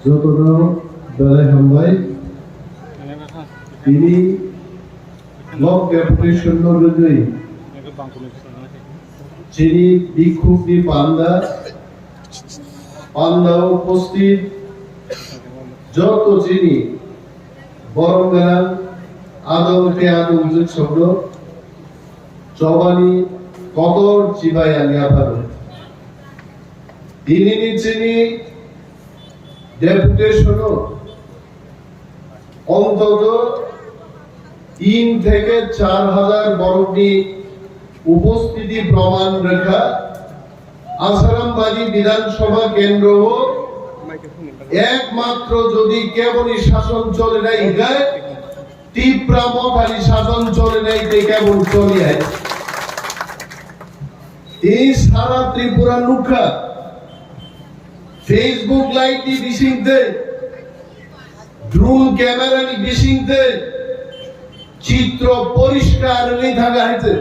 যতটা বেলায় হামবাই তিনি ব্লক ডেপুটি সৈন্যরজয়ী যিনি বিক্ষুব্ধি পান্দা উপস্থিত যত যিনি বরঙ্গান আদমকে আদম শব্দ জবানি কদর জিবাই আনিয়া ভালো তিনি যিনি ডেপুটেশন অন্তত 3 থেকে 4,000 বরফনি উপস্থিতি প্রমাণ রেখা আসারামবাড়ি বিধানসভা কেন্দ্র একমাত্র যদি কেবলই শাসন চলে নাই গায় টিপ্রা মথালি শাসন চলে নাই কেবল চলে যায় এই সারা ত্রিপুরা লুকা ফেসবুক লাইভ নি বিশিংতে ড্রোন ক্যামেরা নি বিশিংতে চিত্র পরিষ্কার নেই থাকা হয়েছে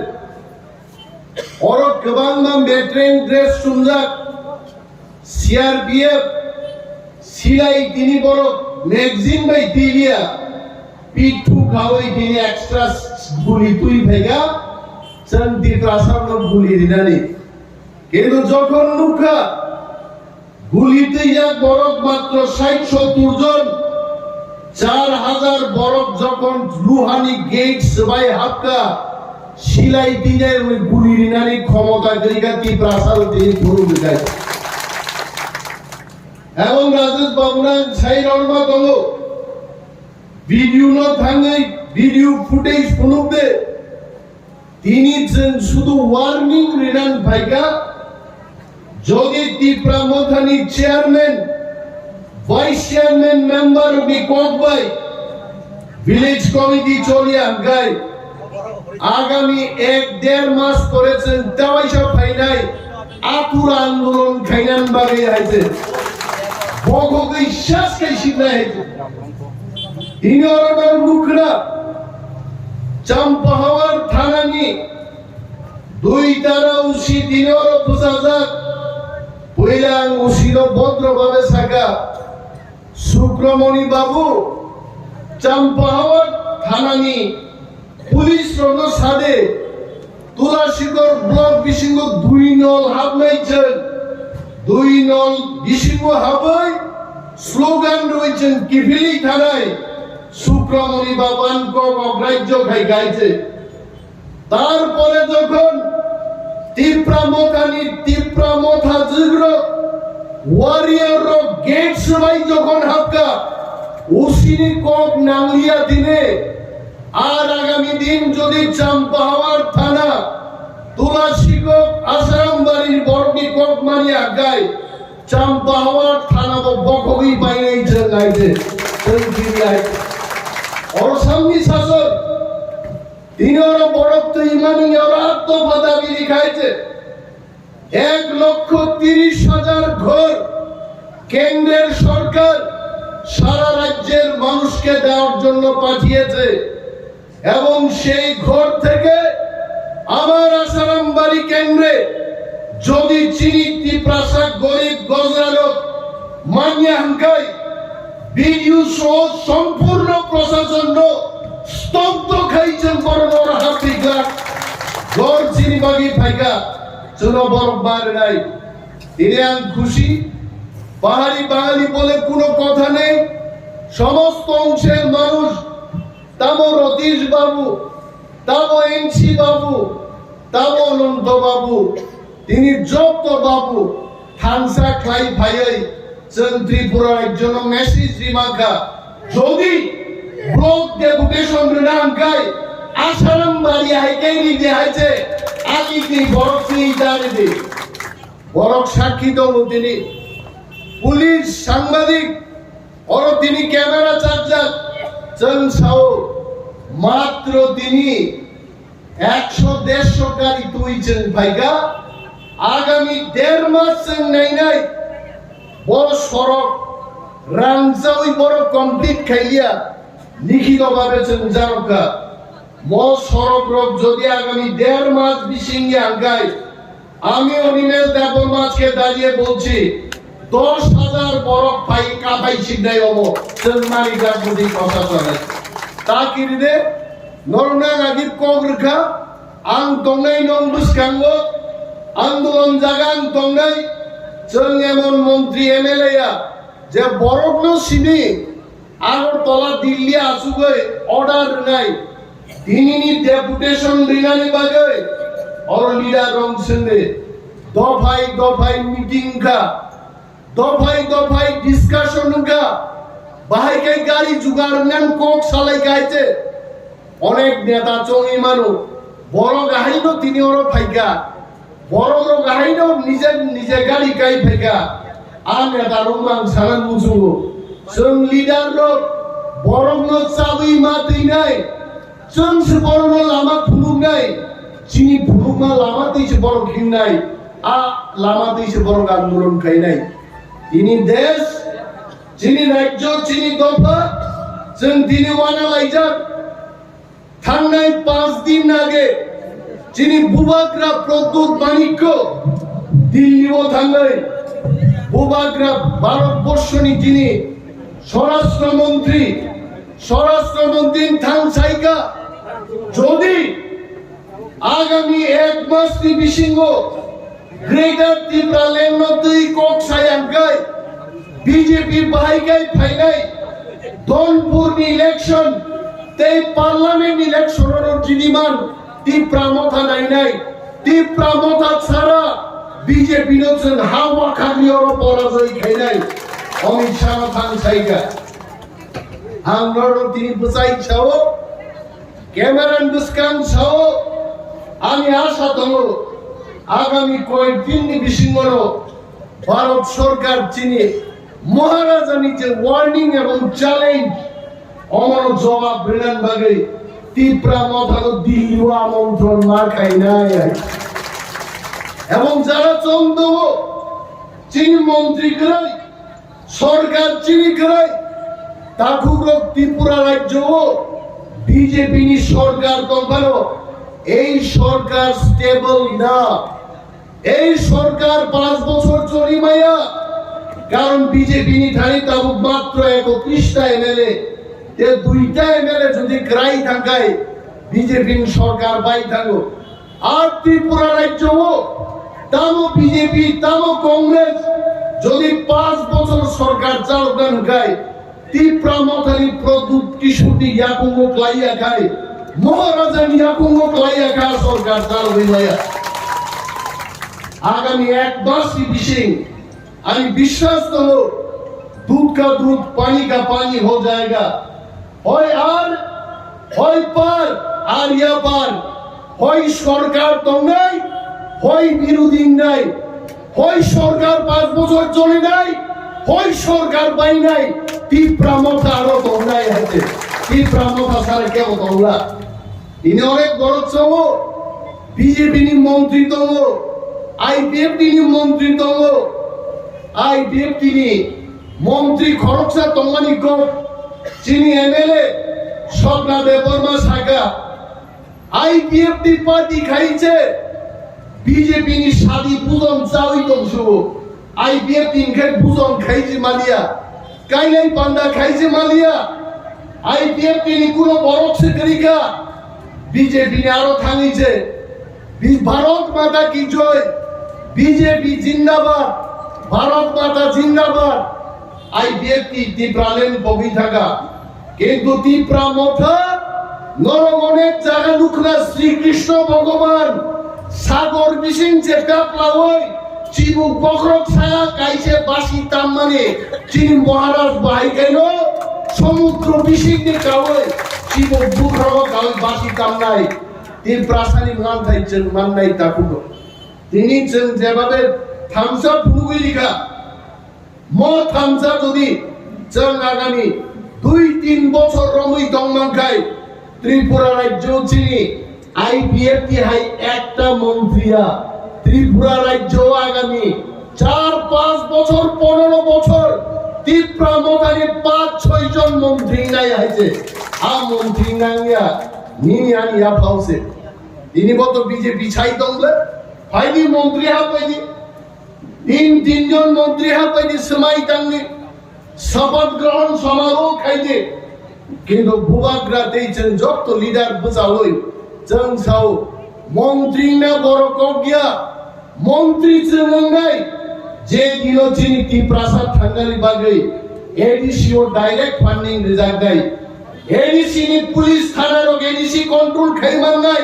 और गबांगम बेट्रेन ड्रेस सुंदर सीआरपीएफ सिलाई तिनी बड़ो मैगजीन भाई दिलिया पिठू खाओई तिनी एक्स्ट्रा गुली तुई भेगा चंदी प्रासाद न गुली दिनानी কিন্তু যখন লুকা গুলিতে যা বরফ মাত্র 60-70 জন 4000 বরফ যখন লুহানি গেটস বাই হাক্কা শিলাই দিনের ওই গুলি রিনানি ক্ষমতা গরিকা তীব্রাসাল দিয়ে ধরু বিদায় এবং রাজেশ বাবুরা ছাই রর্মা দলো ভিডিও ন থাঙ্গে ভিডিও ফুটেজ ফুনুবে তিনি শুধু ওয়ার্নিং রিনান ভাইকা যদি তীব্রা মথানি চেয়ারম্যান ভাইস চেয়ারম্যান মেম্বার বি কোকবাই ভিলেজ কমিটি চলিয়া গায় আগামী 1-1.5 মাস করেছেন তাওয়াইসা ফাইনাই আতুর আন্দোলন খাইনান ভাবে আইছে বগকে শ্বাস কাইছি না হইছে ইনরডার লুকরা চাম্পাহাওয়ার থানানি 2 তারা উসি দিনর প্রশাসক পয়লাং উসির ভদ্রভাবে সাকা শুক্রমণি বাবু চাম্পাহাওয়ার থানানি পুলিশ রণ সাদে তুলাশিগর ব্লক বিশিঙ্গ 2 নল হাবনাইছেন 2 নল বিশিঙ্গ হাবাই স্লোগান রয়েছেন কিভিলি থানায় শুক্রমণি বাবান কম অগ্রাহ্য খাই গাইছে তারপরে যখন তীব্রা মথা জিগ্র ওয়ারিয়র গেট সবাই যখন হাবকা উসিনি কক নাংলিয়া দিনে আর আগামী দিন যদি চাম্পাহাওয়ার থানা তুলাশিকক আসারামবাড়ির বড়কি কক মারি আগায় চাম্পাহাওয়ার থানা বকবই বাইনাই গাইছে অসামনি শাসক তিনর বড়ত্ব ইমানি আত্মবাদাবি লিখাইছে 1,30,000 ঘর কেন্দ্রের সরকার সারা রাজ্যের মানুষকে দেওয়ার জন্য পাঠিয়েছে এবং সেই ঘর থেকে আমার আসারামবাড়ি কেন্দ্রে যদি চিনি প্রাসাদ গরিব গজরালো মানিয়া হাঙ্কাই বিডিও সহ সম্পূর্ণ প্রশাসন স্তব্ধ খাইছেন বড় বড় হাতিকা ঘর চিনি বাগি ফাইকা চলো বরবার নাই তিনি খুশি পাহাড়ি বাঙালি বলে কোনো কথা নেই সমস্ত অংশের মানুষ তামো রতীশ বাবু তামো এনসি বাবু তামো অনন্ত বাবু তিনি যত বাবু থানসা ক্লাই ভাইয়াই ত্রিপুরার একজন মেসেজ রিমাকা যদি ব্লক ডেপুটেশন রিনাঙ্কায় আসারামবাড়ি হাইকাই নিতে হাইছে আগে কি বরফ নিয়ে দাঁড়িয়ে বরফ সাক্ষী দল তিনি পুলিশ সাংবাদিক और তিনি ক্যামেরা চার্জার চংসাও মাত্র তিনি 100-150 গাড়ি তুইছেন ভাইগা আগামী 1.5 মাস নাই বড় সড়ক রাংজা ওই বড় কমপ্লিট খাইয়া লিখিত ভাবে জানকা সড়ক রোগ যদি আগামী 1.5 মাস বিশিঙ্গে আঙ্গায় আমি অনিমেষ দেববর্মাকে দাঁড়িয়ে বলছি 10,000 বরফ পাই কাবাই সিদ্ধাই হবো মানি গাছ যদি কথা চলে তা কিনে নরনাং আগিব কগ্রখা আং তংনাই নং বুসকাঙ্গো আন্দোলন জাগাং তংনাই जों এমন মন্ত্রী এমএলএ যে বরফ সিনি আগরতলা দিল্লি আসুগৈ অর্ডার নাই দিনিনি ডেপুটেশন দিনানি বাগৈ और লিডার রং সঙ্গে দফাই দফাই মিটিং কা দফাই দফাই ডিসকাশন কা বাহাইকাই গাড়ি জুগাড় নেন কোক সালাই গাইছে অনেক নেতা চঙি মানুষ বড় গাহাইনো তিনি ওর ফাইকা বড় গাহাইনো নিজে নিজে গাড়ি গাই ফাইকা আর নেতা রুমাং সালান মুসুগো जों লিডার রক বড় নো চাবি মাতি নাই जों বড় নো লামা ফুলুং নাই চিনি ফুলুমা লামা দিছে বড় খিন নাই আ লামা দিছে বড় আন্দোলন খাই নাই তিনি দেশ চিনি রাজ্য চিনি দফা जों দিনে ওয়ানা লাইজা থাংনাই 5 দিন আগে চিনি বুবাগ্রা প্রদ্যুৎ মানিক্য দিল্লিও থাংনাই বুবাগ্রা ভারতবর্ষনি তিনি স্বরাষ্ট্রমন্ত্রী থাং সাইকা যদি আগামী 1 মাস বিশিঙ্গ গ্রেটার ত্রিপুরা লেননতই কক সায়াঙ্কাই বিজেপি বাহিকাই ফাইনাই দনপুর ইলেকশন তেই পার্লামেন্ট ইলেকশনের জিনিমান ত্রিপুরা মথা নাই ত্রিপুরা মথা ছাড়া বিজেপি নছেন হাওয়া খাগলিওর পরাজয় খাই নাই অমিত শাহ থাং সাইকা হাংনর তিনি বুঝাই ছাও ক্যামেরান বুসকাং ছাও আমি আশা দল আগামী কয়েকদিন বিশিঙ্গর ভারত সরকার চিনি মহারাজানি যে ওয়ার্নিং এবং চ্যালেঞ্জ অমর জবাব বিধান ভাগে ত্রিপুরা মথানো দিল্লি আমন্ত্রণ না খাই নাই এবং যারা চন্দ চিনি মন্ত্রী করাই সরকার চিনি করাই তাকুরক ত্রিপুরা রাজ্য বিজেপি সরকার কোম্পানো এই সরকার স্টেবল না এই সরকার 5 বছর চলি মাইয়া কারণ বিজেপি ঠানি তাবু মাত্র 31টা এমএলএ তে 2টা এমএলএ যদি ক্রাই থাকায় বিজেপি সরকার বাই থাকো আর ত্রিপুরা রাজ্য তামো বিজেপি তামো কংগ্রেস যদি 5 বছর সরকার চালকান গায় ত্রিপুরা মথানি প্রদ্যুৎ কিশোরী ইয়াকুঙ্গো ক্লাইয়া খায় মহারাজা ইয়াকুঙ্গো ক্লাইয়া খায় সরকার চাল হইয়া আগামী 1 মাস বিশিং আমি বিশ্বাস করো दूध का दूध पानी का पानी हो जाएगा হয় আর হয় পার আর ইয়া পার হয় সরকার তো নাই হয় বিরোধী নাই হয় সরকার 5 বছর চলে নাই হয় সরকার পাই নাই ত্রিপুরা মথা আরো তো নাই আছে ত্রিপুরা মথা সারে কেউ তোমরা ইনি অনেক বড় চব বিজেপি নি মন্ত্রী তো আইপিএফ নি মন্ত্রী তো আইপিএফ তিনি মন্ত্রী খরচা তমানি কো চিনি এমএলএ সকনা দেববর্মা সাকা আইপিএফ টি পার্টি খাইছে বিজেপি নি শাদি পূজন চাউই তংশু আইপিএফ টি ইনকে পূজন খাইছে মালিয়া কাইলাই পান্ডা খাইছে মালিয়া আইপিএফ টি নি কোনো বড় সেক্রেটারিকা বিজেপি নি আরো থামিছে ভারত মাতা কি জয় বিজেপি জিন্দাবাদ ভারত মাতা জিন্দাবাদ আইপিএফ টি ত্রিপুরালেন কবি থাকা কিন্তু ত্রিপুরা মথা নরমনের জায়গা লুকনা শ্রীকৃষ্ণ ভগবান সাগর বিশিং যে কাপলাওই চিবুক বকরক ছায়া কাইছে বাসি তাম মানে চিনি মহারাজ বাই গেল সমুদ্র বিশিং নে কাওই চিবুক বুকরক কাওই বাসি তাম নাই ত্রিপুরা সানি মান থাইছেন মান নাই তাকুটো তিনি যেভাবে থামসা ফুলগুই লিখা থামসা যদি जों আগামী 2-3 বছর রমই দংমান খাই ত্রিপুরা রাজ্য চিনি আইপিএফ টি হাই একটা মন্ত্রীয়া ত্রিপুরা রাজ্য আগামী 4-5 বছর 15 বছর ত্রিপুরা মথানি 5-6 জন মন্ত্রী নাই আছে আ মন্ত্রী নাঙ্গিয়া নিনি আনিয়া ফাউসে তিনি বত বিজেপি ছাই দংলে ফাইনি মন্ত্রী হা পাইনি তিনজন মন্ত্রী হাপাইনি সময় টাঙ্গি শপথ গ্রহণ সমারোহ খাইতে কিন্তু বুবাগ্রা দিয়েছেন যত লিডার বুঝাওই जों साव मंत्री ना बड़ो कगिया मंत्री चंगाई जे दिनो चिनी ती प्रासाद थांगाली बागै एडीसी ओ डायरेक्ट फंडिंग रिजार्व गाई एडीसी नि पुलिस थाना रो एडीसी कंट्रोल खाइमान गाई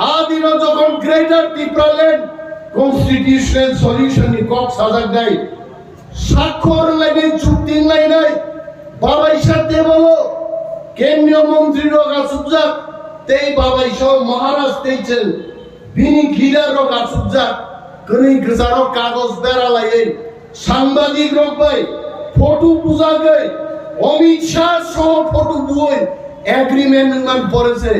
आ दिनो যখন greater Tripura land constitutional solution नि कक साजा गाई স্বাক্ষর লাগে চুক্তি নাই নাই বাবাই সাথে বলো কেন্দ্রীয় মন্ত্রী रो গাছুজাক तेई बाबाई शो महाराज तेचल बिनी गिलार रो गासुजा कनी गजारो कागज बेरा लाये सांबादिक रोक भाई फोटो पूजा गई अमित शाह सो फोटो बुई एग्रीमेंट मान परेছে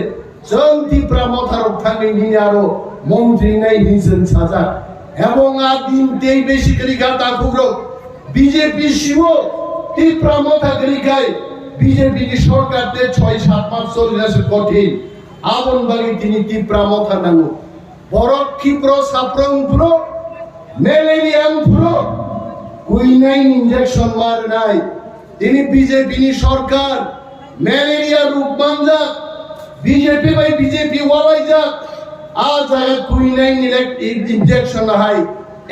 जों ত্রিপুরা মথা রক থাঙ্গি নিয়ারো মন্ত্রী নাই হিজেন সাজা এবং আদিন তেই বেশি করি গাতা কুগ্রো বিজেপি শিব ত্রিপুরা মথা করি গায় বিজেপি কি সরকার তে 6-7 মাস চলে আছে কঠিন आवन बागी तिनी ত্রিপুরা মথা नांगो बरफ क्षिप्र साप्रंपुरो मेलेरियामपुरो कुइनाइन इंजेक्शन मार नाय तिनी बीजेपी नि सरकार मेलेरिया रूप मानजा बीजेपी बाई बीजेपी वालाई जा आज आगे कुइनाइन इंजेक्शन हाय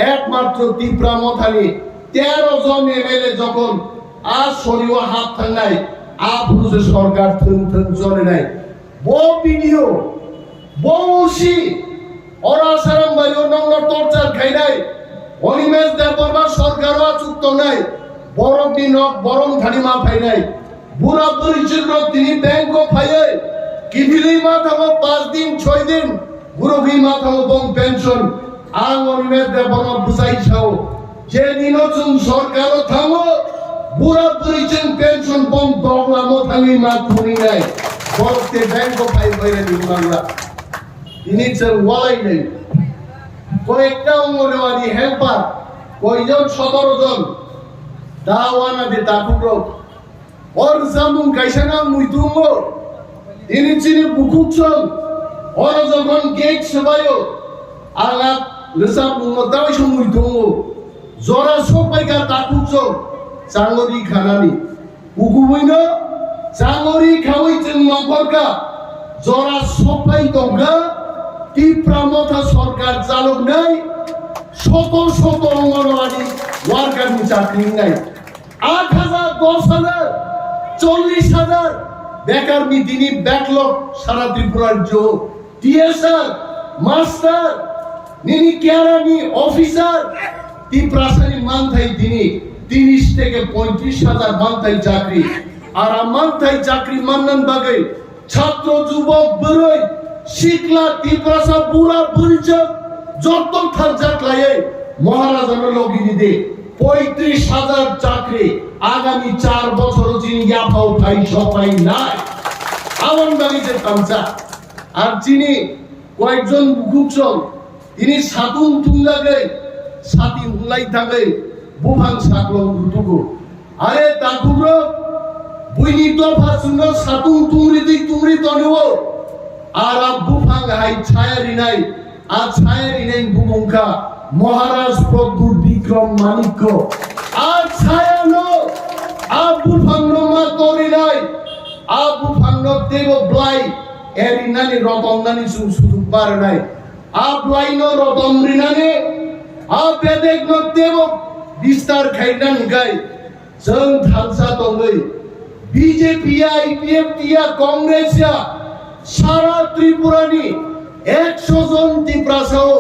एकमात्र ত্রিপুরা মথানি 13 জন एमएलए যখন आज সরিও হাত থাঙ্গাই আফুজে সরকার থন থন চলে নাই वो वीडियो वो उसी और आसाराम बायो नंगर टर्चर खाइनाय अनिमेश देबबर्मा सरकार आचुक्तनाय बरम दिनक बरम थानिमा फाइनाय बुरा परिचय तिनी बैंक फाइए किबिली माथामो 5 दिन 6 दिन गुरुगी माथामो बं पेंशन आं अनिमेश देबबर्मा बुझाइ छाओ जे दिनो जों सरकार थांगो बुरा परिचय पेंशन बं दगलामो थांगि मा खुनिनाय বলতে ব্যাংক ফাইল করে দিন বাংলা ইনি যে ওয়ালাই নেই কয়েকটা অঙ্গনওয়াড়ি হেল্পার কয়জন 17 জন দাওয়ানা দে তাকুরো ওর জামুন কাইসানা মুইতুঙ্গো ইনি চিনি বুকুচন ওর যখন গেট সবাইও আলা লেসা মুদাই মুইতুঙ্গো জরা সবাইকা তাকুচো চাঙ্গরি খানানি বুকুবইনো চাঙ্গরি খাওয়াই जों नखरका जरा सफाई दंगा ত্রিপুরা মথা সরকার চালক নাই শত শত অঙ্গনওয়াড়ি ওয়ার্কারনি চাকরি নাই 8000 10000 40000 বেকার দিনী ব্যাকলগ সারা ত্রিপুরার জো টিএসআর মাস্টার নিনি কেরানি অফিসার ত্রিপুরাসানি মানথাই দিনী 30 থেকে 35000 মানথাই চাকরি আর মানথাই চাকরি মাননান বাগে ছাত্র যুবক বড়ই শিকলা ত্রিপুরাসা পুরা পরিচয় যত থারজাক লায়ে মহারাজার লগিনি দে 35000 চাকরি আগামী 4 বছর চিনি ইয়াফাও খাই সবাই নাই আওয়ান বাগিতে তামসা আর চিনি কয়েকজন বুকুচল তিনি সাতুন তুঙ্গাগে সাতি হুলাই থাকে বুভাং সাকলং গুতুগো আরে তাকুরো বুইনি দফা সুন্দর সাতুন তুমরি তনিও আর বুভাং হাই ছায়ারি নাই আর ছায়ারি নাই বুবংকা মহারাজ প্রভু বিক্রম মানিক্য আর ছায়ানো বুভাং মা করি নাই বুভাং দেব ব্লাই এরিনানি রতননানি সুসুদু পার নাই ব্লাইনো রতনরিনানি বেদেক দেব বিস্তার খাইনান গাই जों थांसा दंगै बीजेपी आईपीएफ टिया कांग्रेस सारा त्रिपुरानी 100 जन ত্রিপুরাসাও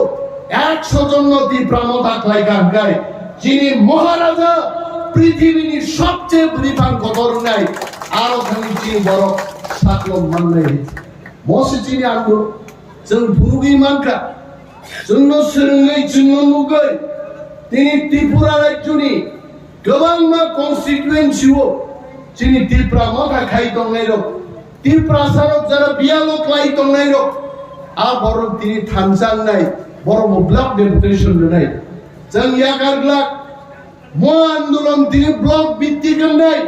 100 জন ত্রিপুরা মথা খাইগান গাই যিনি মহারাজা পৃথিবীর সবচেয়ে বৃথান কদর নাই আর ওখানে যিনি বড় সাকলম মাননাই মসি যিনি আনলো जों ভুনুগি মানকা जोंनो सोलोंनाय जोंनो नुगै তিনি ত্রিপুরা রাজ্যনি गोबां मा कन्स्टिट्युएन्सिओ जोंनि ত্রিপুরা मथा खाइ दंनाय रक ত্রিপুরা सारक जरा बियालो क्लाइ दंनाय रक बर তিনি थांजांनाय बर ब्लक डेपुटेशन होनाय जों यागारग्लाक म आन्दोलन তিনি ब्लक ভিত্তিক होनाय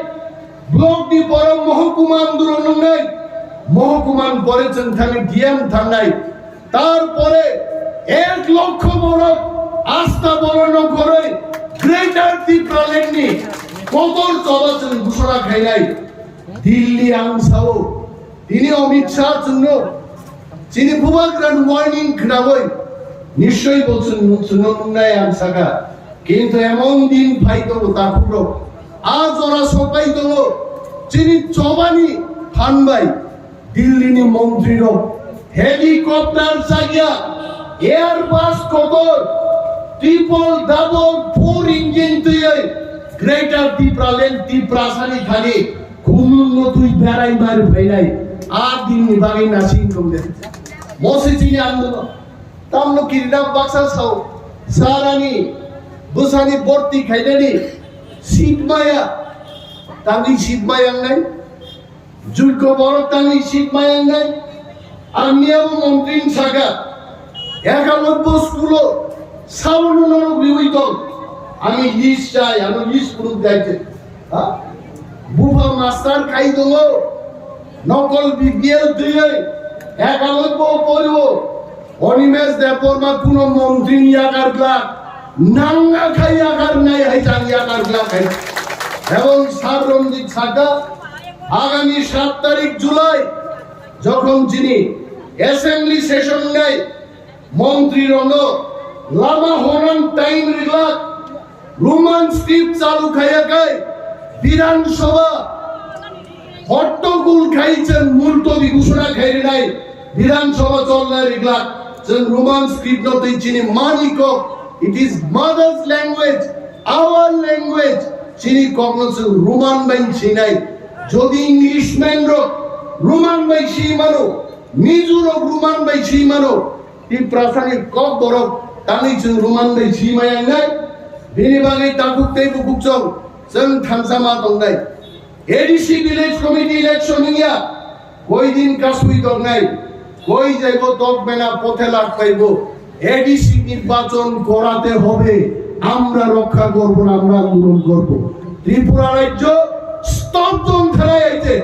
ब्लक नि बर महकुमा आन्दोलन होनाय महकुमान परे जों थाङै गियान थांनाय তারপরে 1 লক্ষ বড় আস্থা বর্ণনা করে গ্রেটার ত্রিপুরাল্যান্ডে কতর চলাচল ঘোষণা খাই নাই দিল্লি আংসাও তিনি অমিত শাহ জন্য তিনি বুবাগ্রান ওয়ার্নিং খাবই নিশ্চয়ই বলছেন শুনুনাই সাকা কিন্তু এমন দিন ভাই তো তারপর আজ ওরা সবাই তো তিনি চবানি ফানবাই দিল্লিনি মন্ত্রীর হেলিকপ্টার চাগিয়া এয়ারবাস কবর ট্রিপল ডাবল ফোর ইঞ্জিন তুই গ্রেটার ত্রিপুরাল্যান্ড ত্রিপুরাসানি খালি খুমুন্ন তুই বেড়াই মার ভাইলাই আর দিন বাগে নাসিং কমবে মসে চিনি আন্দোলন তামলো কিরদাম বাক্সা সাও সারানি বুসানি বর্তি খাইলানি শীতমায়া তাঙ্গি শীতমায়া নাই যোগ্য বড় তাঙ্গি শীতমায়া নাই আর নিয়ম মন্ত্রী সাকা 91 স্কুল সাবনুনর বিবিত আমি লিস্ট চাই আমি লিস্ট প্রুফ দিতে বুফা মাস্টার খাই দো নকল বিবিএল দিয়ে 91 পড়ব অনিমেষ দেববর্মা কোন মন্ত্রী ইয়াকার গ্লা নাঙ্গা খাই আকার নাই হাই চাঙ্গিয়া কার গ্লা খাই এবং স্যার রঞ্জিত সাকা আগামী 7 তারিখ জুলাই যখন যিনি অ্যাসেম্বলি সেশন নেয় মন্ত্রী রণ লামা হরন টাইম রিগলা রোমান স্ক্রিপ্ট চালু খাইয়া গায় বিধানসভা হট্টগোল খাইছেন মুলতবি ঘোষণা খাইরে নাই বিধানসভা চলনা রিগলা যেন রোমান স্ক্রিপ্ট নতে চিনি মানিক it is mother's language our language চিনি কগনস রোমান বাই চিনাই যদি ইংলিশম্যান রোমান বাই চিমানো মিজুর রোমান বাই চিমানো ত্রিপুরাসানি কক বড় তানি जों রোমান বাই চিমায়াং নাই बेनि बागै ताकुकते बुकुकजों जों थांसामा दंनाय एडीसी विलेज कमिटी इलेक्शन निया कय दिन कासुइ दंनाय কই যাইব দগবেনা পথে লাগ পাইব এডিসি নির্বাচন করাতে হবে আমরা রক্ষা করব না আমরা আন্দোলন করব ত্রিপুরা রাজ্য স্তব্ধন খেলায় আইতে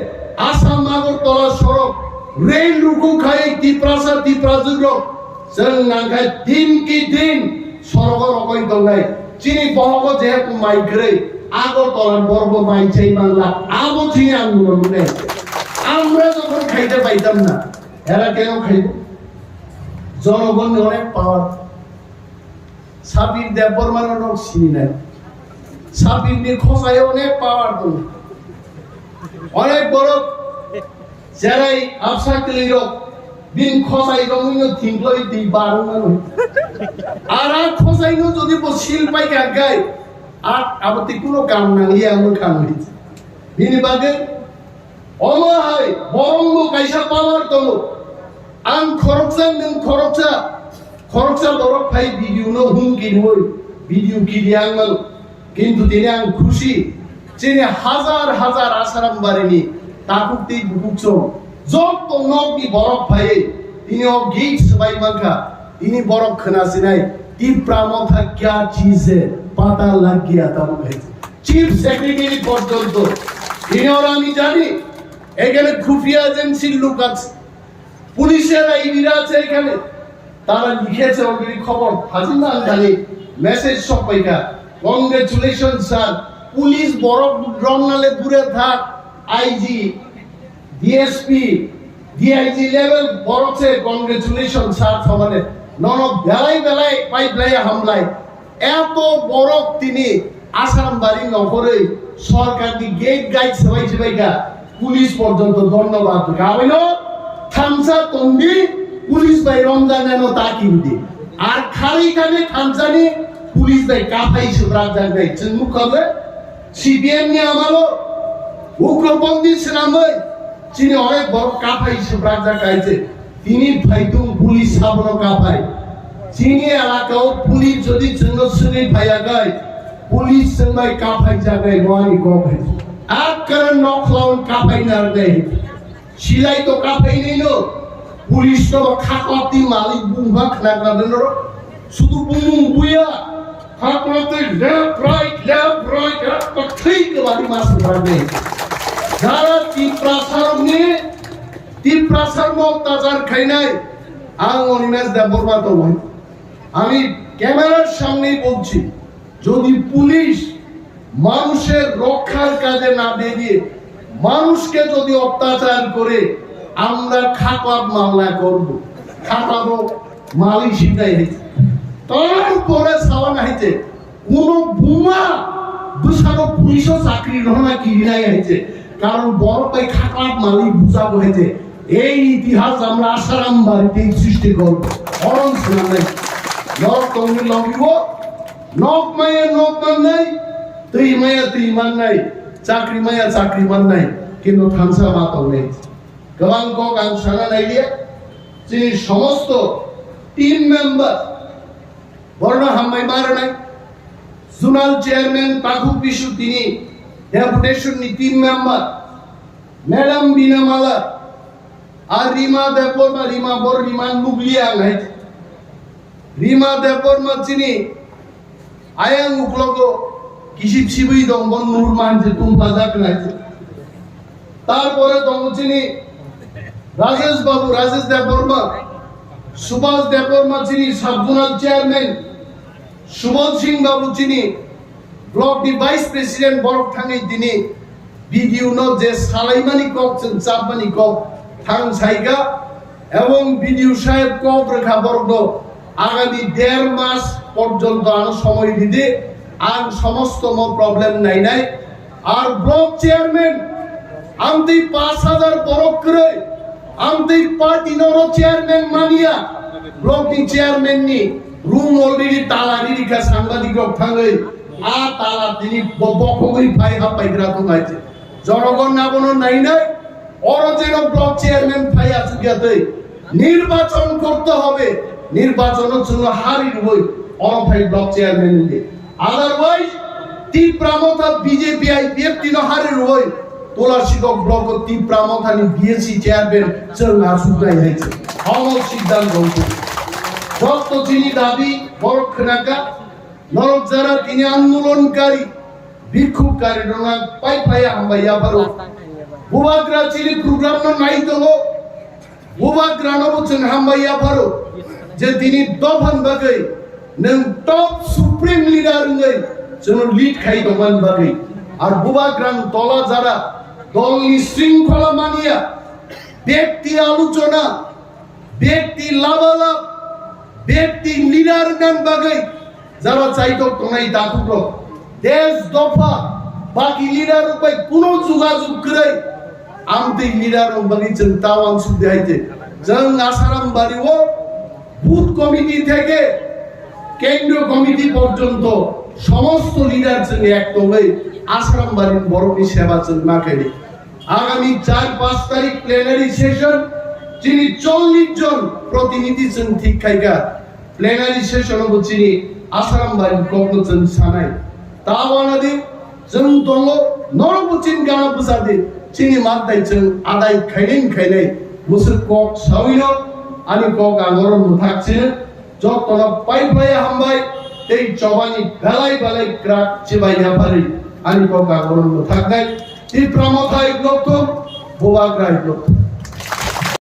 আসাম আগরতলা সড়ক রেল রুকু খাই ত্রিপ্রাসা ত্রিপ্রাজুর जों नांगाय दिन কি দিন সরগর অকই দংনাই চিনি বহব যেহেতু মাইগ্রে আগরতলার বর্ব মাইছাই বাংলা আবো চিনি আন্দোলন নেই আমরা যখন খাইতে পাইতাম না এরা কেন খাইব জনগণ অনেক পাওয়ার সাবির দেববর্মার লোক চিনি নাই সাবির দিয়ে খোসায় অনেক পাওয়ার তো অনেক বড় যারাই আফসা ক্লির দিন খোসাই রঙিন থিংলই দি বারুন আর খোসাইন যদি বসিল পাই গায় আর আবতি কোনো কাম না ইয়ে আমার কাম হইছে বিনি বাগে অমাহাই বরঙ্গ কাইসা পাওয়ার তো आं खरकसा नों खरकसा दरक फाइ भिडिअ नो हुंकी होय भिडिअ किरि आं किन्तु दिने आं खुशी जेने हाजार हाजार आसाराम बारिनि ताकुकति बुकुकसो जब तो नकनि बरक फाइ तिनि ओ गीत सबाय माखा तिनि बरक खोनासिनाय टिप्रा मथा क्या चीज है पता लग गया तब है चीफ सेक्रेटारी পর্যন্ত तिनि और আমি জানি এখানে খুফিয়া এজেন্সির লোক আছে পুলিশের আইবিরা আছে এখানে তারা লিখেছে অলরেডি খবর হাজিনা জানি মেসেজ সব পাইকা কংগ্রেচুলেশন স্যার পুলিশ বড় রমনালে দূরে থাক আইজি ডিএসপি ডিআইজি লেভেল বড়ছে কংগ্রেচুলেশন স্যার সমানে নন বেলায় পাইপলাই হামলায় এত বড় তিনি আসাম বাড়ি নগরে সরকারি গেট গাইড সবাই সবাইকা পুলিশ পর্যন্ত ধন্যবাদ গাবিনো থামসা তঙ্গি পুলিশ ভাই রমজান এনো তাকিউদি আর খালি কানে থামসানি পুলিশ ভাই কাফাই সুব্রাজ জাগাই চিনমু কবে সিবিএম নি আমালো উগ্রপন্থী সেনামই চিনি অনেক বড় কাফাই সুব্রাজ জাগাইছে তিনি ভাইতু পুলিশ সাবনো কাফাই চিনি এলাকাও পুলিশ যদি চন্দ্রসুরি ভাইয়া গায় পুলিশ সঙ্গে কাফাই জাগাই নয় গবে আর কারণ নখলাউন কাফাই নার দেয় সিলাই তো কাফাই নিলো পুলিশ তো খাকতি মালিক বুমা খানা দেন শুধু বুমু বুয়া খাকতে লেফট রাইট তো ঠিক বাড়ি মাস ধরবে যারা ত্রিপ্রাসার মক্তাজার খাই নাই আং অনিমেষ দেববর্মা তো আমি ক্যামেরার সামনেই বলছি, যদি পুলিশ মানুষের রক্ষার কাজে না বেরিয়ে মানুষকে যদি অত্যাচার করে, আমরা খাপাব মামলা করব। খাপাবো মালি শিখাই হয়েছে, তারপরে সাওয়ান হয়েছে কোন বোমা দুসানো পুলিশও চাকরি নহনা কি নাই হয়েছে, কারণ বড় পাই খাপাব মালি বুঝাবো হয়েছে। এই ইতিহাস আমরা আসারাম বাড়িতে সৃষ্টি করবো। অরণ শোনা নাই নক তুমি লঙ্গিব, নক মায়ের নক মান নাই, তুই মায়া তুই মান নাই, চাকরি মায়া চাকরি মান নাই, কিন্তু থানসা মাতাও নেই। গবাং কক আং সানা নাই দিয়ে যিনি সমস্ত টিম মেম্বার বর্ণ হাম্মাই মার নাই, জোনাল চেয়ারম্যান পাখু বিশু তিনি ডেপুটেশন নি টিম মেম্বার ম্যাডাম বিনামালা আর রিমা দেববর্মা, রিমা বড় রিমা নুগলিয়া নাই, রিমা দেববর্মা চিনি আয়াং উকলগ কিসিব সিবই দং বন নূর মানছে তুমপা যাক নাই। তারপরে দং চিনি রাজেশ বাবু, রাজেশ দেববর্মা, সুভাষ দেববর্মা চিনি sub zonal chairman, Subodh Singh বাবু চিনি ব্লক দি ভাইস প্রেসিডেন্ট বরফ থাঙ্গি তিনি বিডিও ন যে সালাইমানি কক চাপমানি কক থাং সাইগা এবং বিডিও সাহেব কক রেখা বর্গ আগামী 1.5 মাস পর্যন্ত আরো সময় দিতে আর সমস্ত প্রবলেম নাই নাই। আর ব্লক চেয়ারম্যান আমতি 5000 বরক করে আমতি পার্টি নর চেয়ারম্যান মানিয়া ব্লক দি চেয়ারম্যান নি রুম অলরেডি তালা রিকা সাংবাদিক থাঙ্গে আ তালা তিনি বকবই পাই হাপাইরা তো গাইছে জনগণ না বনো নাই নাই অরজের ব্লক চেয়ারম্যান পাই আছে গিয়াতে নির্বাচন করতে হবে, নির্বাচনের জন্য হারির হই অরফাই ব্লক চেয়ারম্যান নিয়ে, আদারওয়াইজ টিপ্রা মথা বিজেপি আইপিএফ তিন হারির হই তোলা শিকক ব্লক টিপ্রা মথা নি বিএসসি চেয়ারম্যান চল আচুকনাই হয়েছে আমল সিদ্ধান্ত যত চিনি দাবি বরক্ষনাকা নরক যারা তিনি আন্দোলনকারী বিক্ষোভকারী রঙা পাই পাই হামবাইয়া পারো বুবাগ্রা চিনি প্রোগ্রাম নাই তো বুবাগ্রা নবচন হামবাইয়া পারো যে তিনি দফান বাগৈ নং টপ সুপ্রিম লিডার নই যেন লিড খাই দফান বাগৈ আর বুবাগ্রান তলা যারা দলনি শৃঙ্খলা মানিয়া ব্যক্তি আলোচনা ব্যক্তি লাভালাভ ব্যক্তি লিডার গান বাগৈ যারা চাইতো তোনাই দাকুটো দেশ দফা বাকি লিডার উপায় কোনো যোগাযোগ করে আমতে লিডার বাগৈ চিন্তাওয়ান সুদে আইতে জং আসারাম বাড়িও বুথ কমিটি থেকে কেন্দ্রীয় কমিটি পর্যন্ত সমস্ত লিডার সঙ্গে একদমে আসারাম বাড়ির বড়মি সেবা না করে আগামী 4-5 তারিখ প্লেনারি সেশন যিনি 40 জন প্রতিনিধি ঠিক খাইকা প্লেনারি সেশন চিনি আসারাম বাড়ির কর্মচন সানাই তাওয়ানাদি जों दङ नरबुचिन गाना बुसादि चिनि माथाय जों आदाय खायनाय मुसुर कक साविनो आनि कक आंगरन मुथाकसिनो जतन पाइपाय हामबाय এই চবানি বেলায় বেলায় ক্রাক চিবাই হাপারি আনি কক আंगरन मुथाकनाय टिप्रा मथा एक लक्ष बोबाग्रा एक लक्ष